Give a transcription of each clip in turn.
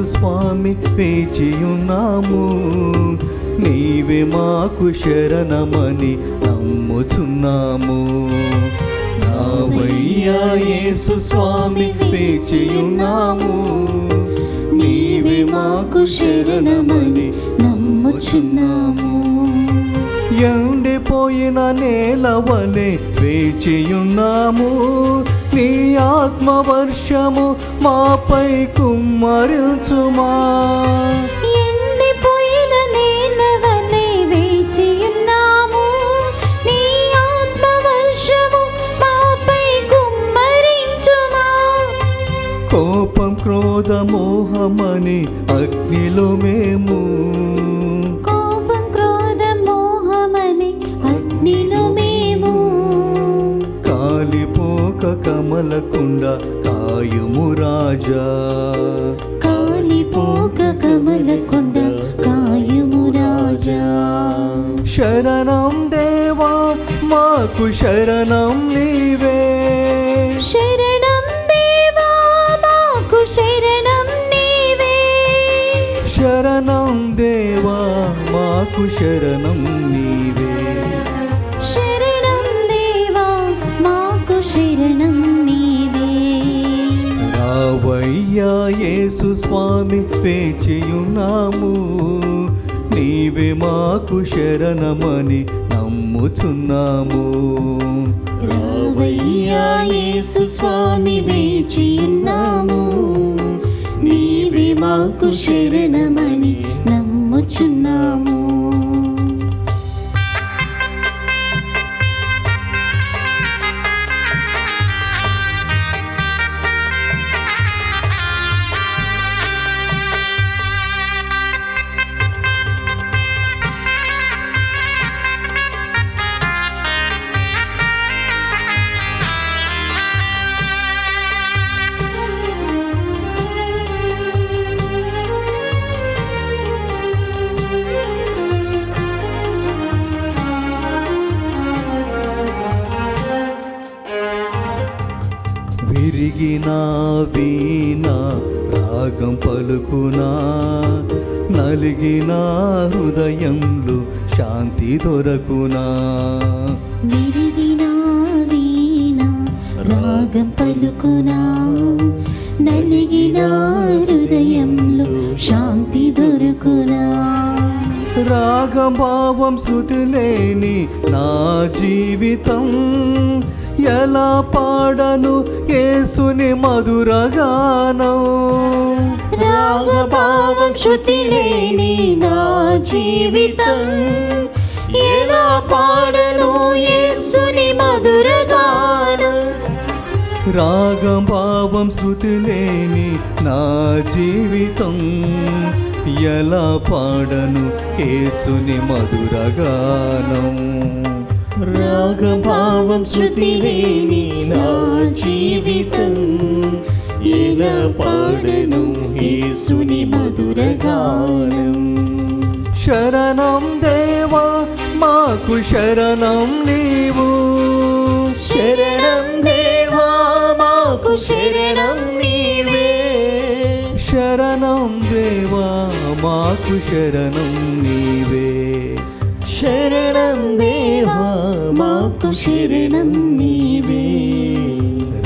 స్వామి వేచియున్నాము. నీవే మాకు శరణమని నమ్ముచున్నాము. రావయ్యా యేసు స్వామి వేచియున్నాము. నీవే మాకు శరణమని నమ్ముచున్నాము. ఎండిపోయిన నేలవలె వేచియున్నాము. నీ ఆత్మవర్షము మాపై కుమ్మరించుమా. ఎండిపోయిన నేలవలె వేచియున్నాము. నీ ఆత్మవర్షము మాపై కుమ్మరించుమా. కోపం క్రోధ మోహమని అగ్నిలో మేము కాలిపోక కమలకుండ కాయుము రాజా. కాలిపోక కమలకుండ కాయుము రాజా. శరణం దేవా మాకు శరణం నీవే. శరణం దేవా మాకు శరణం నీవే. శరణం దేవా మాకు శరణం నీవే. శరణం దేవా మాకు శరణం నీవే. రావయ్యా యేసు స్వామి వేచియున్నాము. నీవే మాకు శరణమని నమ్ముచున్నాము. రావయ్యా యేసు స్వామి వేచియున్నాము. నీవే మాకు శరణమని నమ్ముచున్నాము. విరిగిన వీణ రాగం పలుకునా. నలిగిన హృదయంలో శాంతి దొరకునా. విరిగిన వీణ రాగం పలుకునా. నలిగిన హృదయంలో శాంతి దొరుకునా. రాగం భావం శృతి లేని నా జీవితం ఎలా పాడను యేసుని మధురగానం. రాగభావం శృతి లేని నా జీవితం ఎలా పాడను యేసుని మధురగానం. రాగం భావం శృతి లేని నా జీవితం ఎలా పాడను యేసుని మధురగానం. రాగభావం శృతి లేని నా జీవితం ఎలా పాడను యేసుని మధురగానం. శరణం దేవా మాకు శరణం నీవు. శరణం దేవా మాకు శరణం నీవే. శరణం దేవా మాకు శరణం నీవే. శరణం దేవా మాకు శరణం నీవే.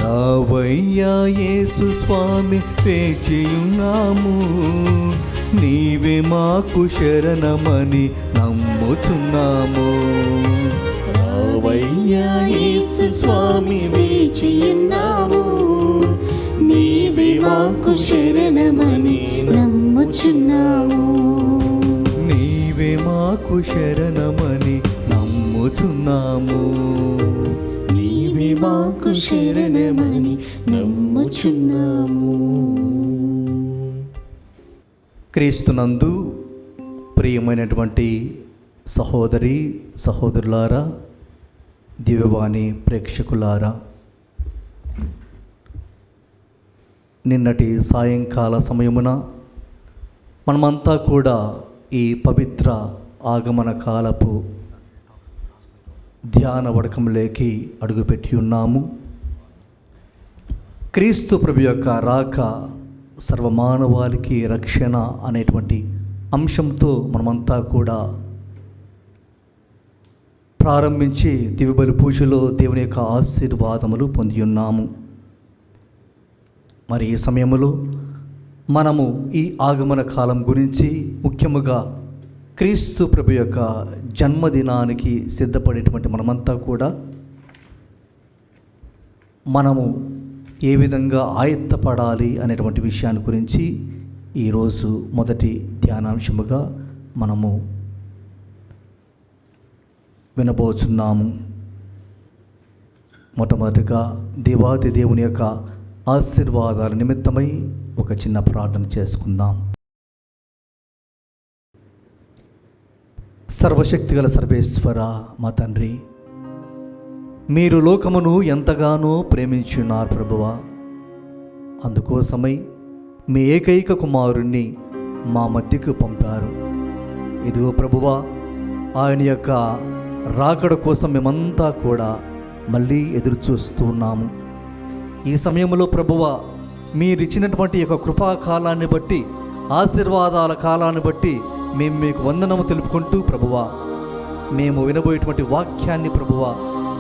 రావయ్యా యేసు స్వామి వేచియున్నాము. నీవే మాకు శరణమని నమ్ముచున్నాము. రావయ్యా యేసు స్వామి వేచియున్నాము. నీవే మాకు శరణమని నమ్ముచున్నాము. నీవే మాకు శరణమని నమ్ముచున్నాము. నీవే మాకు శరణమని నమ్ముచున్నాము. క్రీస్తునందు ప్రియమైనటువంటి సహోదరి సహోదరులారా, దివ్యవాణి ప్రేక్షకులారా, నిన్నటి సాయంకాల సమయమున మనమంతా కూడా ఈ పవిత్ర ఆగమన కాలపు ధ్యాన వడకంలోకి అడుగుపెట్టి ఉన్నాము. క్రీస్తు ప్రభు యొక్క రాక సర్వమానవాళికి రక్షణ అనేటువంటి అంశంతో మనమంతా కూడా ప్రారంభించి దివ్యబలి పూజలో దేవుని యొక్క ఆశీర్వాదములు పొంది ఉన్నాము. మరి ఈ సమయంలో మనము ఈ ఆగమన కాలం గురించి, ముఖ్యముగా క్రీస్తు ప్రభు యొక్క జన్మదినానికి సిద్ధపడేటువంటి మనమంతా కూడా మనము ఏ విధంగా ఆయత్తపడాలి అనేటువంటి విషయాన్ని గురించి ఈరోజు మొదటి ధ్యానాంశముగా మనము వినబోచున్నాము. మొట్టమొదటిగా దేవాది దేవుని యొక్క ఆశీర్వాదాల నిమిత్తమై ఒక చిన్న ప్రార్థన చేసుకుందాం. సర్వశక్తిగల సర్వేశ్వర మా తండ్రి, మీరు లోకమును ఎంతగానో ప్రేమించున్నారు ప్రభువా. అందుకోసమై మీ ఏకైక కుమారుణ్ణి మా మధ్యకు పంపారు. ఇదిగో ప్రభువా, ఆయన యొక్క రాకడ కోసం మేమంతా కూడా మళ్ళీ ఎదురు చూస్తూ ఉన్నాము. ఈ సమయంలో ప్రభువా, మీరు ఇచ్చినటువంటి యొక్క కృపాకాలాన్ని బట్టి, ఆశీర్వాదాల కాలాన్ని బట్టి మేము మీకు వందనము తెలుపుకుంటూ ప్రభువా, మేము వినబోయేటువంటి వాక్యాన్ని ప్రభువా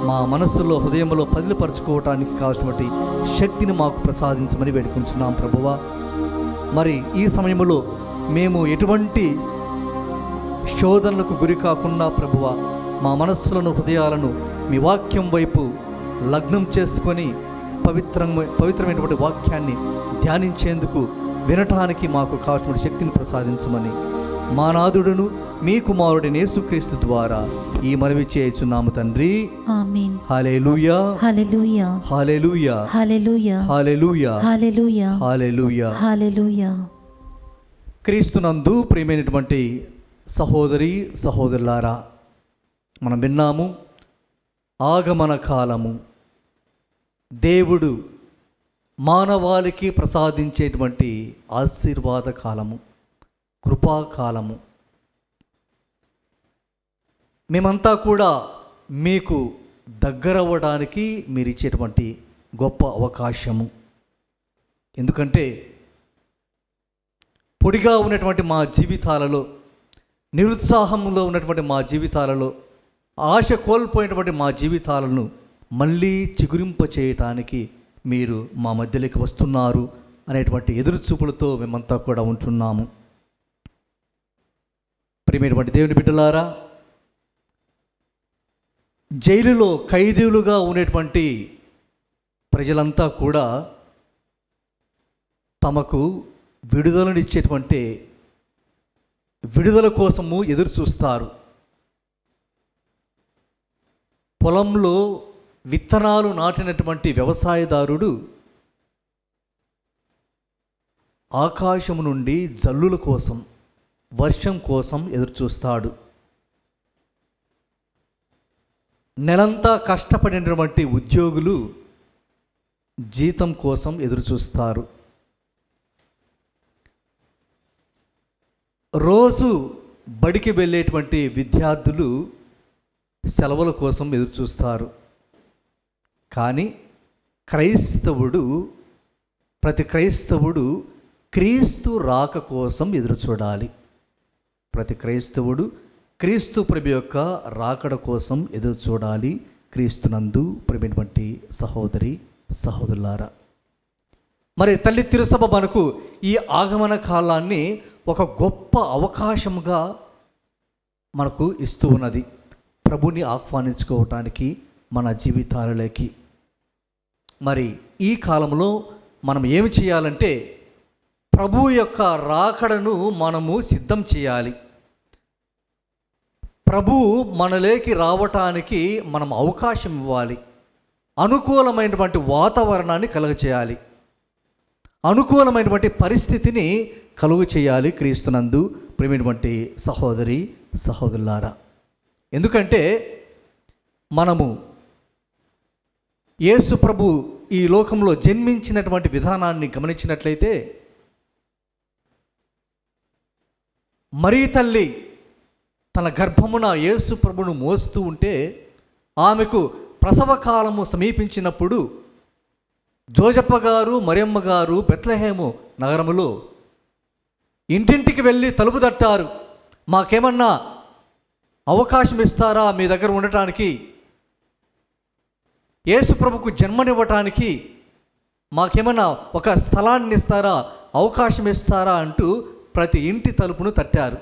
మా మనస్సులో, హృదయంలో పదిలిపరచుకోవటానికి కావాల్సినటువంటి శక్తిని మాకు ప్రసాదించమని వేడుకుంటున్నాం ప్రభువా. మరి ఈ సమయంలో మేము ఎటువంటి శోధనలకు గురి కాకుండా ప్రభువా, మా మనస్సులను, హృదయాలను మీ వాక్యం వైపు లగ్నం చేసుకొని పవిత్రమైనటువంటి వాక్యాన్ని ధ్యానించేందుకు, వినటానికి మాకు కావాల్సిన శక్తిని ప్రసాదించమని మా నాథుడును మీ కుమారుడైన యేసుక్రీస్తు ద్వారా ఈ మనవి చేయుచున్నాము తండ్రి. ఆమేన్. హల్లెలూయా, హల్లెలూయా, హల్లెలూయా, హల్లెలూయా, హల్లెలూయా, హల్లెలూయా, హల్లెలూయా. హల్లెలూయా. క్రీస్తునందు ప్రియమైనటువంటి సహోదరి సహోదరులారా, మనం విన్నాము, ఆగమన కాలము దేవుడు మానవాళికి ప్రసాదించేటువంటి ఆశీర్వాద కాలము, కృపాకాలము. మేమంతా కూడా మీకు దగ్గరవ్వడానికి మీరు ఇచ్చేటువంటి గొప్ప అవకాశము. ఎందుకంటే పొడిగా ఉన్నటువంటి మా జీవితాలలో, నిరుత్సాహంలో ఉన్నటువంటి మా జీవితాలలో, ఆశ కోల్పోయినటువంటి మా జీవితాలను మళ్ళీ చిగురింప చేయటానికి మీరు మా మధ్యలోకి వస్తున్నారు అనేటువంటి ఎదురుచూపులతో మేమంతా కూడా ఉంటున్నాము. ప్రియమైనటువంటి దేవుని బిడ్డలారా, జైలులో ఖైదీలుగా ఉన్నటువంటి ప్రజలంతా కూడా తమకు విడుదలనిచ్చేటువంటి విడుదల కోసము ఎదురు చూస్తారు. పొలంలో విత్తనాలు నాటినటువంటి వ్యవసాయదారుడు ఆకాశము నుండి జల్లుల కోసం, వర్షం కోసం ఎదురుచూస్తాడు. నెలంతా కష్టపడినటువంటి ఉద్యోగులు జీతం కోసం ఎదురుచూస్తారు. రోజు బడికి వెళ్ళేటువంటి విద్యార్థులు సెలవుల కోసం ఎదురుచూస్తారు. కానీ ప్రతి క్రైస్తవుడు క్రీస్తు రాక కోసం ఎదురు చూడాలి. ప్రతి క్రైస్తవుడు క్రీస్తు ప్రభు యొక్క రాకడ కోసం ఎదురు చూడాలి. క్రీస్తునందు ప్రియమైనటువంటి సహోదరి సహోదరులారా, మరి తల్లి తిరుసభ మనకు ఈ ఆగమన కాలాన్ని ఒక గొప్ప అవకాశముగా మనకు ఇస్తూ ఉన్నది, ప్రభుని ఆహ్వానించుకోవటానికి మన జీవితాలలోకి. మరి ఈ కాలంలో మనం ఏమి చేయాలంటే, ప్రభు యొక్క రాకడను మనము సిద్ధం చేయాలి. ప్రభు మనలోకి రావటానికి మనం అవకాశం ఇవ్వాలి. అనుకూలమైనటువంటి వాతావరణాన్ని కలుగచేయాలి, అనుకూలమైనటువంటి పరిస్థితిని కలుగు చేయాలి. క్రీస్తునందు ప్రియమైనటువంటి సహోదరి సహోదరులారా, ఎందుకంటే మనము యేసు ప్రభు ఈ లోకంలో జన్మించినటువంటి విధానాన్ని గమనించినట్లయితే, మరీ తల్లి తన గర్భమున యేసు ప్రభును మోస్తూ ఉంటే, ఆమెకు ప్రసవ కాలము సమీపించినప్పుడు జోజప్ప గారు, మరియమ్మ గారు బెత్లెహేము నగరములో ఇంటింటికి వెళ్ళి తలుపు తట్టారు. మాకేమన్నా అవకాశం ఇస్తారా మీ దగ్గర ఉండటానికి, యేసు ప్రభుకు జన్మనివ్వటానికి మాకేమన్నా ఒక స్థలాన్ని ఇస్తారా, అవకాశం ఇస్తారా అంటూ ప్రతి ఇంటి తలుపును తట్టారు.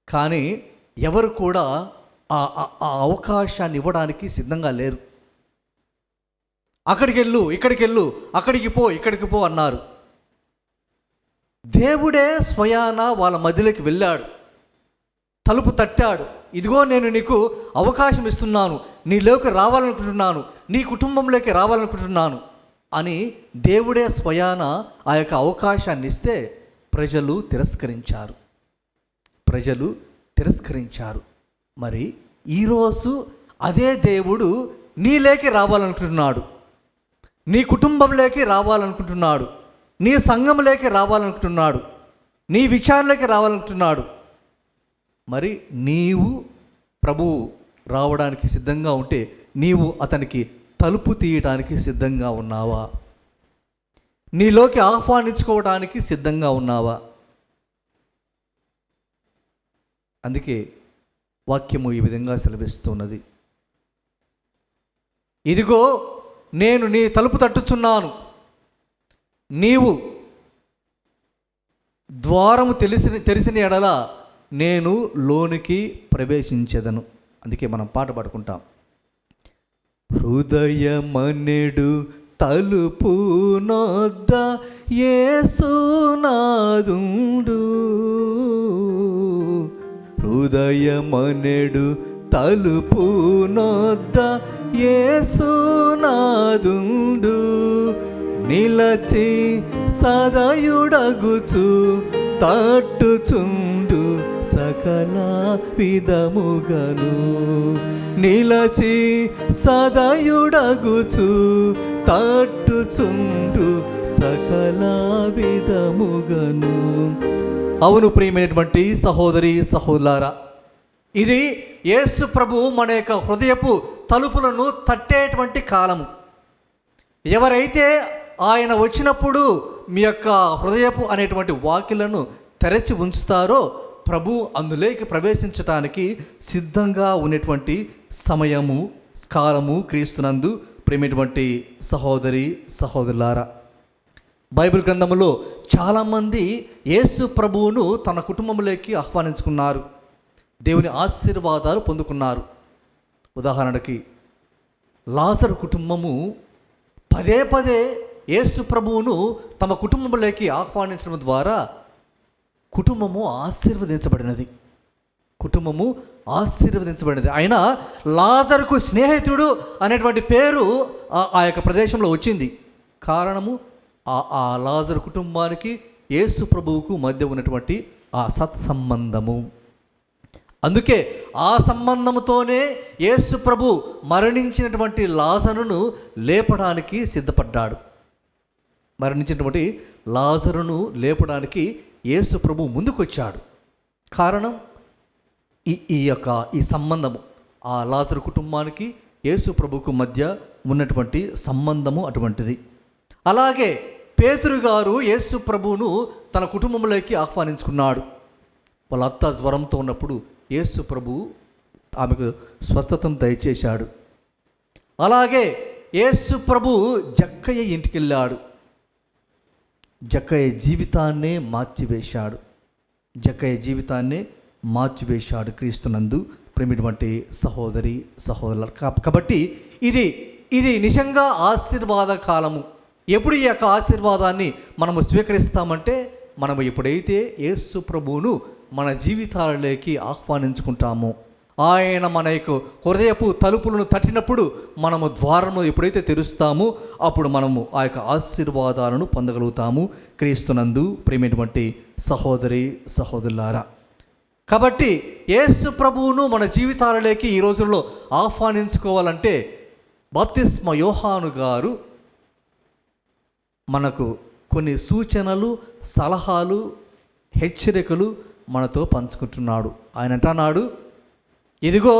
కానీ ఎవరు కూడా ఆ అవకాశాన్ని ఇవ్వడానికి సిద్ధంగా లేరు. అక్కడికి వెళ్ళు, ఇక్కడికి వెళ్ళు, అక్కడికి పో, ఇక్కడికి పో అన్నారు. దేవుడే స్వయాన వాళ్ళ మధ్యలోకి వెళ్ళాడు, తలుపు తట్టాడు. ఇదిగో నేను నీకు అవకాశం ఇస్తున్నాను, నీలోకి రావాలనుకుంటున్నాను, నీ కుటుంబంలోకి రావాలనుకుంటున్నాను అని దేవుడే స్వయాన ఆ యొక్క అవకాశాన్ని ఇస్తే ప్రజలు తిరస్కరించారు. మరి ఈరోజు అదే దేవుడు నీలోకి రావాలనుకుంటున్నాడు, నీ కుటుంబంలోకి రావాలనుకుంటున్నాడు, నీ సంఘంలోకి రావాలనుకుంటున్నాడు, నీ విచారణలోకి రావాలనుకుంటున్నాడు. మరి నీవు ప్రభువు రావడానికి సిద్ధంగా ఉంటే నీవు అతనికి తలుపు తీయడానికి సిద్ధంగా ఉన్నావా? నీలోకి ఆహ్వానించుకోవడానికి సిద్ధంగా ఉన్నావా? అందుకే వాక్యము ఈ విధంగా సెలవిస్తున్నది, ఇదిగో నేను నీ తలుపు తట్టుచున్నాను, నీవు ద్వారము తెరిసిన ఎడల నేను లోనికి ప్రవేశించెదను. అందుకే మనం పాట పాడుకుంటాం, హృదయమనెడు తలుపు నొద్ద యేసునాదుండు, హృదయమనెడు తలుపు నొద్ద యేసునాదుండు, నిలచి సదయుడగుచు తట్టుచుండు సకల విధముగను, నిలచి సదయుడగుచు తట్టుచుండు సకల విధముగను. అవును ప్రియమైనటువంటి సహోదరి సహోదరులారా, ఇది యేసు ప్రభువు మన యొక్క హృదయపు తలుపులను తట్టేటువంటి కాలము. ఎవరైతే ఆయన వచ్చినప్పుడు మీ యొక్క హృదయపు అనేటువంటి వాకిలను తెరచి ఉంచుతారో ప్రభు అందులోకి ప్రవేశించటానికి సిద్ధంగా ఉన్నటువంటి సమయము, కాలము క్రీస్తునందు. ప్రేమైనటువంటి సహోదరి సహోదరులారా, బైబిల్ గ్రంథములో చాలామంది యేసు ప్రభువును తన కుటుంబంలోకి ఆహ్వానించుకున్నారు, దేవుని ఆశీర్వాదాలు పొందుకున్నారు. ఉదాహరణకి లాజరు కుటుంబము పదే పదే యేసు ప్రభువును తమ కుటుంబంలోకి ఆహ్వానించడం ద్వారా కుటుంబము ఆశీర్వదించబడినది. ఆయన లాజరుకు స్నేహితుడు అనేటువంటి పేరు ఆ యొక్క ప్రదేశంలో వచ్చింది. కారణము ఆ లాజరు కుటుంబానికి యేసు ప్రభువుకు మధ్య ఉన్నటువంటి ఆ సత్సంబంధము. అందుకే ఆ సంబంధముతోనే యేసు ప్రభు మరణించినటువంటి లాజరును లేపడానికి సిద్ధపడ్డాడు. మరణించినటువంటి లాజరును లేపడానికి యేసు ప్రభు ముందుకొచ్చాడు. కారణం ఈ సంబంధము, ఆ లాజరు కుటుంబానికి యేసు ప్రభుకు మధ్య ఉన్నటువంటి సంబంధము అటువంటిది. అలాగే పేతురు గారు యేసు ప్రభువును తన కుటుంబంలోకి ఆహ్వానించుకున్నాడు. వాళ్ళ అత్త జ్వరంతో ఉన్నప్పుడు యేసు ప్రభువు ఆమెకు స్వస్థతను దయచేశాడు. అలాగే యేసు ప్రభువు జక్కయ్య ఇంటికి వెళ్ళాడు, జక్కయ్య జీవితాన్నే మార్చివేశాడు క్రీస్తునందు. ప్రేమిటువంటి సహోదరి సహోదరులు, కాబట్టి ఇది నిజంగా ఆశీర్వాద కాలము. ఎప్పుడు ఈ యొక్క ఆశీర్వాదాన్ని మనము స్వీకరిస్తామంటే మనము ఎప్పుడైతే యేసు ప్రభువును మన జీవితాలలోకి ఆహ్వానించుకుంటామో, ఆయన మన యొక్క హృదయపు తలుపులను తట్టినప్పుడు మనము ద్వారము ఎప్పుడైతే తెరుస్తామో అప్పుడు మనము ఆ యొక్క ఆశీర్వాదాలను పొందగలుగుతాము క్రీస్తునందు. ప్రేమైనటువంటి సహోదరి సహోదరులారా, కాబట్టి యేసు ప్రభువును మన జీవితాలలోకి ఈ రోజుల్లో ఆహ్వానించుకోవాలంటే బాప్తిస్మ యోహాను గారు మనకు కొన్ని సూచనలు, సలహాలు, హెచ్చరికలు మనతో పంచుకుంటున్నాడు. ఆయన అంటున్నాడు, ఇదిగో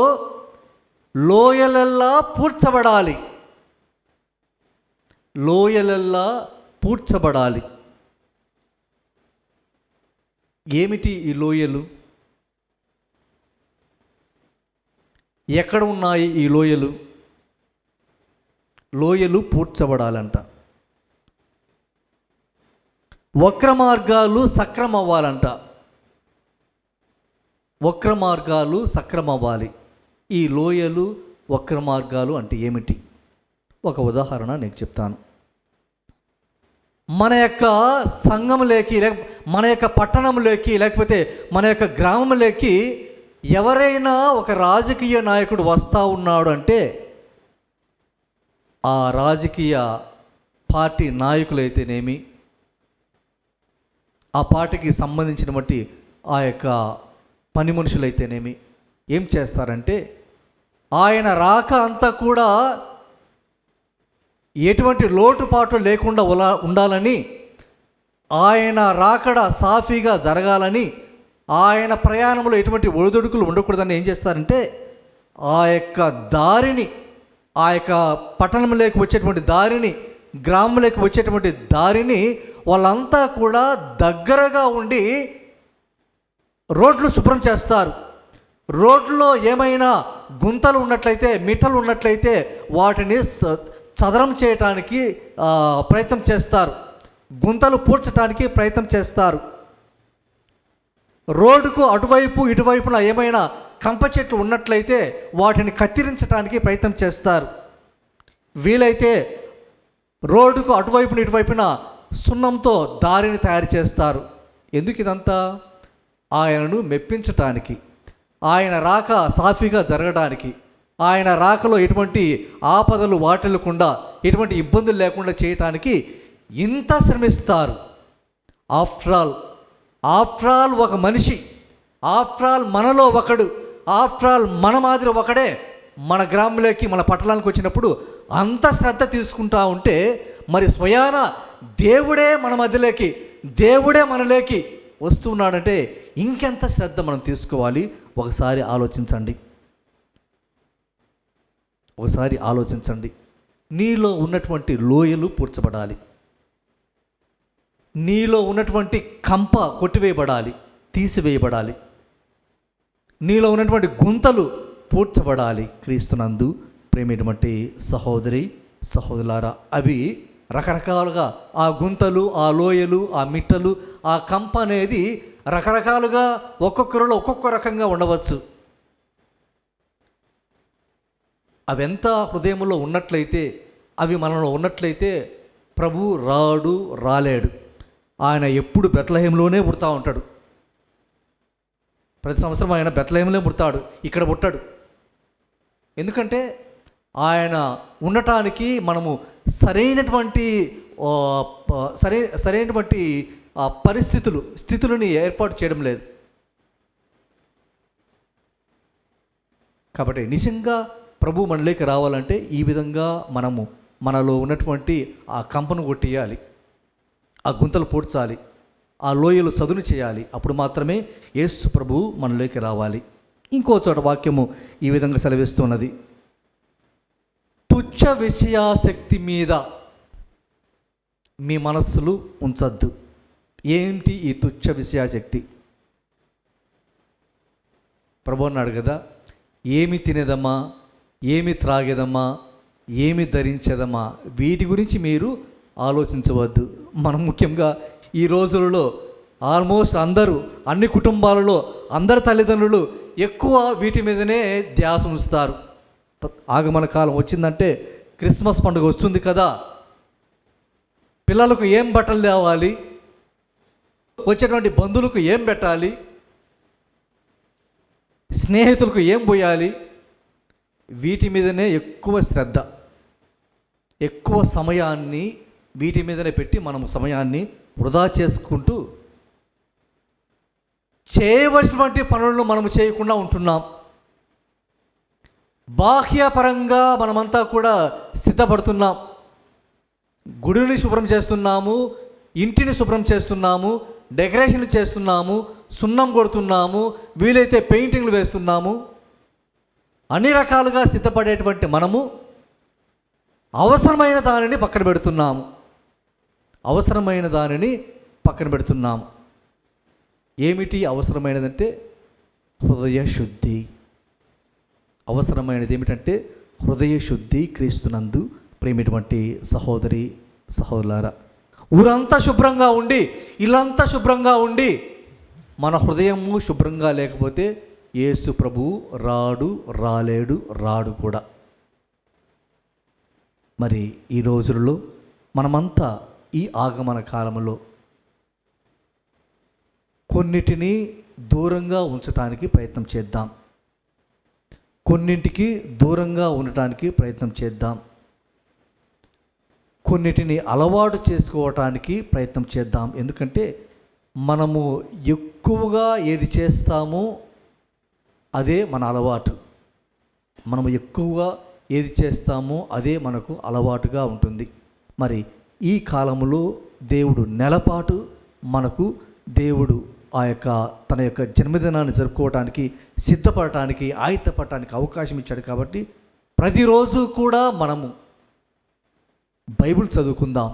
లోయలెల్లా పూడ్చబడాలి, ఏమిటి ఈ లోయలు? ఎక్కడ ఉన్నాయి ఈ లోయలు? లోయలు పూడ్చబడాలంట. వక్ర మార్గాలు సక్రమవ్వాలంట. వక్ర మార్గాలు సక్రమవ్వాలి. ఈ లోయలు వక్ర మార్గాలు అంటే ఏమిటి? ఒక ఉదాహరణ నేను చెప్తాను. మన యొక్క సంఘంలోకి మన యొక్క పట్టణంలోకి లేకపోతే మన యొక్క గ్రామంలోకి ఎవరైనా ఒక రాజకీయ నాయకుడు వస్తూ ఉన్నాడు అంటే ఆ రాజకీయ పార్టీ నాయకులైతేనేమి, ఆ పార్టీకి సంబంధించినటువంటి ఆ యొక్క పని మనుషులైతేనేమి ఏం చేస్తారంటే ఆయన రాక అంతా కూడా ఎటువంటి లోటుపాటు లేకుండా ఉండాలని, ఆయన రాకడ సాఫీగా జరగాలని, ఆయన ప్రయాణంలో ఎటువంటి ఒడిదుడుకులు ఉండకూడదని ఏం చేస్తారంటే ఆ యొక్క దారిని, ఆ యొక్క పట్టణంలోకి వచ్చేటువంటి దారిని, గ్రామంలోకి వచ్చేటువంటి దారిని వాళ్ళంతా కూడా దగ్గరగా ఉండి రోడ్లు శుభ్రం చేస్తారు. రోడ్లో ఏమైనా గుంతలు ఉన్నట్లయితే, మిట్టలు ఉన్నట్లయితే వాటిని చదరం చేయటానికి ప్రయత్నం చేస్తారు. గుంతలు పూడ్చడానికి ప్రయత్నం చేస్తారు. రోడ్డుకు అటువైపు ఇటువైపున ఏమైనా కంప చెట్లు ఉన్నట్లయితే వాటిని కత్తిరించడానికి ప్రయత్నం చేస్తారు. వీలైతే రోడ్డుకు అటువైపున ఇటువైపున సున్నంతో దారిని తయారు చేస్తారు. ఎందుకు ఇదంతా? ఆయనను మెప్పించటానికి, ఆయన రాక సాఫీగా జరగడానికి, ఆయన రాకలో ఎటువంటి ఆపదలు వాటిల్లకుండా, ఎటువంటి ఇబ్బందులు లేకుండా చేయటానికి ఇంత శ్రమిస్తారు. ఆఫ్టర్ ఆల్ ఒక మనిషి, ఆఫ్టర్ ఆల్ మనలో ఒకడు, ఆఫ్టర్ ఆల్ మన మాదిరి ఒకడే మన గ్రామంలోకి, మన పట్టణానికి వచ్చినప్పుడు అంత శ్రద్ధ తీసుకుంటా ఉంటే మరి స్వయాన దేవుడే మన మధ్యలోకి, దేవుడే మనలోకి వస్తున్నాడంటే ఇంకెంత శ్రద్ధ మనం తీసుకోవాలి? ఒకసారి ఆలోచించండి. నీలో ఉన్నటువంటి లోయలు పూడ్చబడాలి. నీలో ఉన్నటువంటి కంప కొట్టివేయబడాలి, తీసివేయబడాలి. నీలో ఉన్నటువంటి గుంతలు పూడ్చబడాలి. క్రీస్తునందు ప్రేమటువంటి సహోదరి సహోదరులారా, అవి రకరకాలుగా, ఆ గుంతలు, ఆ లోయలు, ఆ మిట్టలు, ఆ కంప అనేది రకరకాలుగా ఒక్కొక్కరిలో ఒక్కొక్క రకంగా ఉండవచ్చు. అవెంత హృదయంలో ఉన్నట్లయితే, అవి మనలో ఉన్నట్లయితే ప్రభు రాలేడు. ఆయన ఎప్పుడు బెత్లెహేంలోనే పుడతా ఉంటాడు. ప్రతి సంవత్సరం ఆయన బెత్లెహేంలోనే పుడతాడు, ఇక్కడ పుట్టాడు. ఎందుకంటే ఆయన ఉండటానికి మనము సరైనటువంటి స్థితులని ఏర్పాటు చేయడం లేదు. కాబట్టి నిజంగా ప్రభు మనలోకి రావాలంటే ఈ విధంగా మనము మనలో ఉన్నటువంటి ఆ కంపను కొట్టేయాలి, ఆ గుంతలు పూడ్చాలి, ఆ లోయలు చదును చేయాలి. అప్పుడు మాత్రమే యేసు ప్రభు మనలోకి రావాలి. ఇంకో చోట వాక్యము ఈ విధంగా సెలవిస్తున్నది, తుచ్చ విషయాశక్తి మీద మీ మనస్సులు ఉంచద్దు. ఏంటి ఈ తుచ్చ విషయాశక్తి? ప్రభు అన్నాడు కదా, ఏమి తినేదమ్మా, ఏమి త్రాగేదమ్మా, ఏమి ధరించేదమ్మా, వీటి గురించి మీరు ఆలోచించవద్దు. మనం ముఖ్యంగా ఈ రోజులలో ఆల్మోస్ట్ అన్ని కుటుంబాలలో అందరి తల్లిదండ్రులు ఎక్కువ వీటి మీదనే ధ్యాస ఉంచుతారు. ఆగమన కాలం వచ్చిందంటే, క్రిస్మస్ పండుగ వస్తుంది కదా, పిల్లలకు ఏం బట్టలు తేవాలి, వచ్చేటువంటి బంధువులకు ఏం పెట్టాలి, స్నేహితులకు ఏం పోయాలి, వీటి మీదనే ఎక్కువ శ్రద్ధ, ఎక్కువ సమయాన్ని వీటి మీదనే పెట్టి మనం సమయాన్ని వృధా చేసుకుంటూ చేయవలసినటువంటి పనులను మనం చేయకుండా ఉంటున్నాం. బాహ్యపరంగా మనమంతా కూడా సిద్ధపడుతున్నాం. గుడిని శుభ్రం చేస్తున్నాము, ఇంటిని శుభ్రం చేస్తున్నాము, డెకరేషన్లు చేస్తున్నాము, సున్నం కొడుతున్నాము, వీలైతే పెయింటింగ్లు వేస్తున్నాము. అన్ని రకాలుగా సిద్ధపడేటువంటి మనము అవసరమైన దానిని పక్కన పెడుతున్నాము. ఏమిటి అవసరమైనదంటే హృదయ శుద్ధి. అవసరమైనది ఏమిటంటే హృదయ శుద్ధి. క్రీస్తునందు ప్రేమిటువంటి సహోదరి సహోదరులారా, ఊరంతా శుభ్రంగా ఉండి, ఇల్లంతా శుభ్రంగా ఉండి, మన హృదయము శుభ్రంగా లేకపోతే యేసు ప్రభువు రాడు కూడా. మరి ఈ రోజులలో మనమంతా ఈ ఆగమన కాలంలో కొన్నిటిని దూరంగా ఉంచటానికి ప్రయత్నం చేద్దాం. కొన్నింటికి దూరంగా ఉండటానికి ప్రయత్నం చేద్దాం. కొన్నిటిని అలవాటు చేసుకోవటానికి ప్రయత్నం చేద్దాం. ఎందుకంటే మనము ఎక్కువగా ఏది చేస్తామో అదే మన అలవాటు. మనము ఎక్కువగా ఏది చేస్తామో అదే మనకు అలవాటుగా ఉంటుంది. మరి ఈ కాలంలో దేవుడు నెలపాటు మనకు దేవుడు తన యొక్క జన్మదినాన్ని జరుపుకోవటానికి సిద్ధపడటానికి ఆయుధపడటానికి అవకాశం ఇచ్చాడు. కాబట్టి ప్రతిరోజు కూడా మనము బైబిల్ చదువుకుందాం.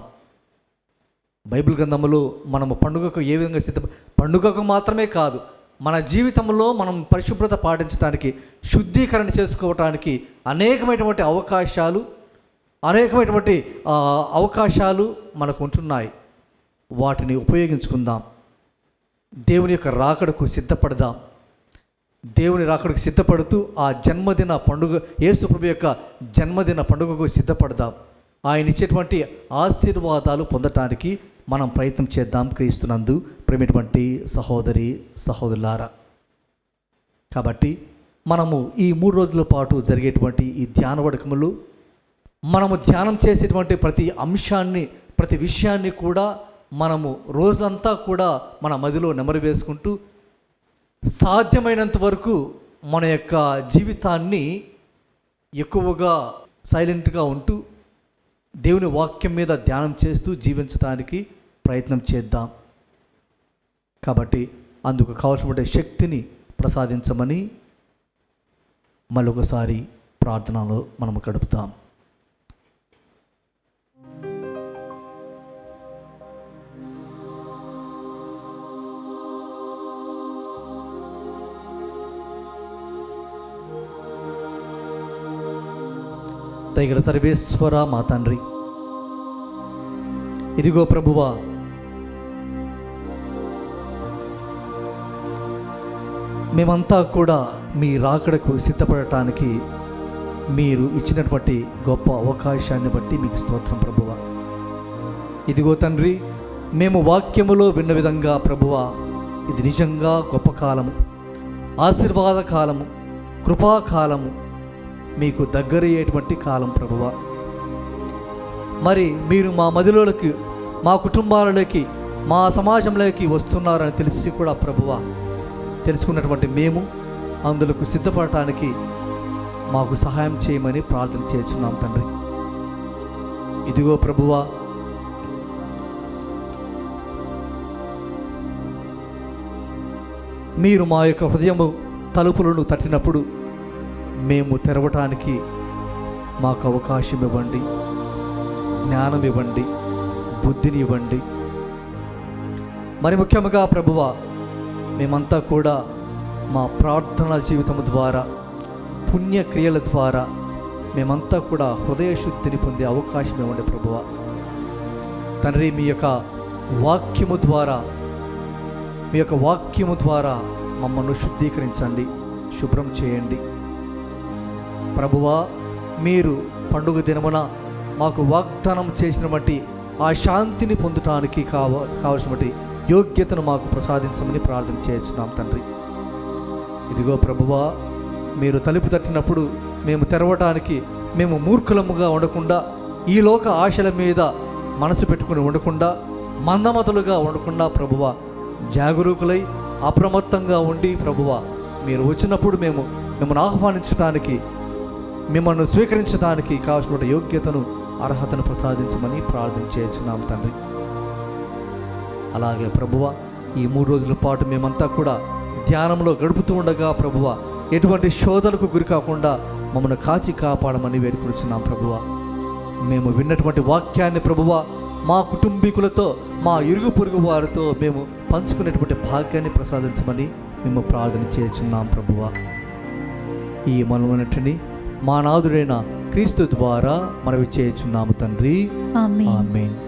బైబిల్ గ్రంథంలో మనము పండుగకు ఏ విధంగా పండుగకు మాత్రమే కాదు, మన జీవితంలో మనం పరిశుభ్రత పాటించడానికి, శుద్ధీకరణ చేసుకోవటానికి అనేకమైనటువంటి అవకాశాలు మనకు ఉంటున్నాయి. వాటిని ఉపయోగించుకుందాం. దేవుని యొక్క రాకడకు సిద్ధపడదాం. దేవుని రాకడకు సిద్ధపడుతూ ఆ జన్మదిన పండుగ, యేసు ప్రభు యొక్క జన్మదిన పండుగకు సిద్ధపడదాం. ఆయన ఇచ్చేటువంటి ఆశీర్వాదాలు పొందటానికి మనం ప్రయత్నం చేద్దాం. క్రీస్తునందు ప్రేమిటువంటి సహోదరి సహోదరులారా, కాబట్టి మనము ఈ 3 రోజుల పాటు జరిగేటువంటి ఈ ధ్యాన వడకములు, మనము ధ్యానం చేసేటువంటి ప్రతి విషయాన్ని కూడా మనము రోజంతా కూడా మన మదిలో నెమరు వేసుకుంటూ సాధ్యమైనంత వరకు మన యొక్క జీవితాన్ని ఎక్కువగా సైలెంట్గా ఉంటూ దేవుని వాక్యం మీద ధ్యానం చేస్తూ జీవించడానికి ప్రయత్నం చేద్దాం. కాబట్టి అందుకు కావలసిన శక్తిని ప్రసాదించమని మరొకసారి ప్రార్థనలో మనము గడుపుతాం. దయగల సర్వేశ్వర మా తండ్రి, ఇదిగో ప్రభువా, మేమంతా కూడా మీ రాకడకు సిద్ధపడటానికి మీరు ఇచ్చినటువంటి గొప్ప అవకాశాన్ని బట్టి మీకు స్తోత్రం ప్రభువా. ఇదిగో తండ్రి, మేము వాక్యములో విన్న విధంగా ప్రభువా, ఇది నిజంగా గొప్ప కాలము, ఆశీర్వాద కాలము, కృపాకాలము, మీకు దగ్గరయ్యేటువంటి కాలం ప్రభువా. మరి మీరు మా మదిలోకి, మా కుటుంబాలలోకి, మా సమాజంలోకి వస్తున్నారని తెలిసి కూడా ప్రభువా, తెలుసుకున్నటువంటి మేము అందులకు సిద్ధపడటానికి మాకు సహాయం చేయమని ప్రార్థన చేస్తున్నాం తండ్రి. ఇదిగో ప్రభువా, మీరు మా యొక్క హృదయము తలుపులను తట్టినప్పుడు మేము తెరవటానికి మాకు అవకాశం ఇవ్వండి, జ్ఞానం ఇవ్వండి, బుద్ధిని ఇవ్వండి. మరి ముఖ్యంగా ప్రభువా, మేమంతా కూడా మా ప్రార్థనా జీవితం ద్వారా, పుణ్యక్రియల ద్వారా మేమంతా కూడా హృదయ శుద్ధిని పొందే అవకాశం ఇవ్వండి ప్రభువా. తండ్రి, మీ యొక్క వాక్యము ద్వారా మమ్మల్ని శుద్ధీకరించండి, శుభ్రం చేయండి ప్రభువా. మీరు పండుగ దినమున మాకు వాగ్దానం చేసినటువంటి ఆ శాంతిని పొందటానికి కావలసినటువంటి యోగ్యతను మాకు ప్రసాదించమని ప్రార్థన చేస్తున్నాం తండ్రి. ఇదిగో ప్రభువా, మీరు తలుపు తట్టినప్పుడు మేము తెరవటానికి మేము మూర్ఖులముగా ఉండకుండా, ఈ లోక ఆశల మీద మనసు పెట్టుకుని ఉండకుండా, మందమతులుగా ఉండకుండా ప్రభువా, జాగరూకులై అప్రమత్తంగా ఉండి ప్రభువా, మీరు వచ్చినప్పుడు మిమ్మల్ని ఆహ్వానించడానికి, మిమ్మల్ని స్వీకరించడానికి కావాల్సిన యోగ్యతను, అర్హతను ప్రసాదించమని ప్రార్థన చేస్తున్నాం తండ్రి. అలాగే ప్రభువా, ఈ 3 రోజుల పాటు మేమంతా కూడా ధ్యానంలో గడుపుతూ ఉండగా ప్రభువా, ఎటువంటి శోధనకు గురి కాకుండా మమ్మల్ని కాచి కాపాడమని వేడుకొనిచున్నాం ప్రభువా. మేము విన్నటువంటి వాక్యాన్ని ప్రభువా మా కుటుంబీకులతో, మా ఇరుగు పొరుగు వారితో మేము పంచుకునేటువంటి భాగ్యాన్ని ప్రసాదించమని మేము ప్రార్థన చేస్తున్నాం ప్రభువా. ఈ మనవనటిని మా నాథుడైన క్రీస్తు ద్వారా మనవి చేయుచున్నాము తండ్రి. ఆమేన్. ఆమేన్.